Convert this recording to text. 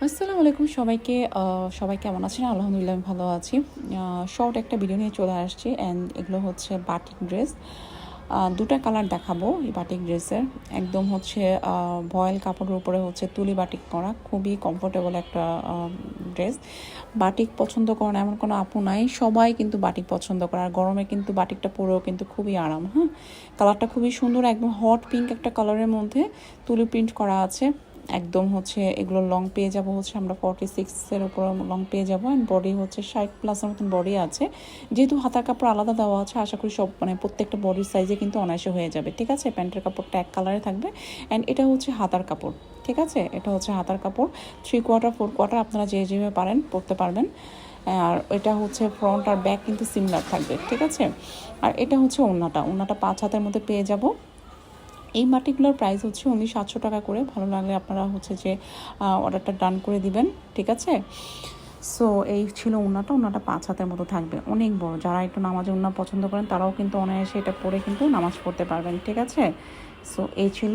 আসসালামু আলাইকুম সবাইকে। সবাই কেমন আছেন? আলহামদুলিল্লাহ আমি ভালো আছি। শর্ট একটা ভিডিও নিয়ে চলে আসছি অ্যান্ড এগুলো হচ্ছে বাটিক ড্রেস। ২ টা কালার দেখাবো এই বাটিক ড্রেসের। একদম হচ্ছে ভয়েল কাপড়ের উপরে হচ্ছে তুলি বাটিক করা। খুবই কমফোর্টেবল একটা ড্রেস। বাটিক পছন্দ করে না এমন কোনো আপু নাই। সবাই কিন্তু বাটিক পছন্দ করে। আর গরমে কিন্তু বাটিকটা পরেও কিন্তু খুবই আরাম, হ্যাঁ? কালারটা খুবই সুন্দর, একদম হট পিঙ্ক একটা কালারের মধ্যে তুলি প্রিন্ট করা আছে। একদম হচ্ছে এগুলো লং পেয়ে যাব হচ্ছে আমরা 46-এর উপর লং পেয়ে যাবো। অ্যান্ড বডি হচ্ছে 60+ মতন বডি আছে। যেহেতু হাতার কাপড় আলাদা দেওয়া আছে, আশা করি সব প্রত্যেকটা বডির সাইজে কিন্তু অনায়াসে হয়ে যাবে, ঠিক আছে? প্যান্টের কাপড়টা এক কালারে থাকবে। অ্যান্ড এটা হচ্ছে হাতার কাপড়, ঠিক আছে? এটা হচ্ছে হাতার কাপড় 3/4 4/4 আপনারা যেভাবে পারেন পরতে পারবেন। আর এটা হচ্ছে ফ্রন্ট আর ব্যাক কিন্তু সিমিলার থাকবে, ঠিক আছে? আর এটা হচ্ছে ওড়নাটা 5 হাতের মধ্যে পেয়ে যাব। এই বাটিকগুলোর প্রাইস হচ্ছে অনলি 700 টাকা করে। ভালো লাগলে আপনারা হচ্ছে যে অর্ডারটা ডান করে দিবেন, ঠিক আছে? সো এই ছিল ওড়নাটা 5 হাতের মতো থাকবে, অনেক বড়। যারা একটু নামাজে ওড়না পছন্দ করেন তারাও কিন্তু অনায়াসে এটা পরে কিন্তু নামাজ পড়তে পারবেন, ঠিক আছে? সো এই ছিল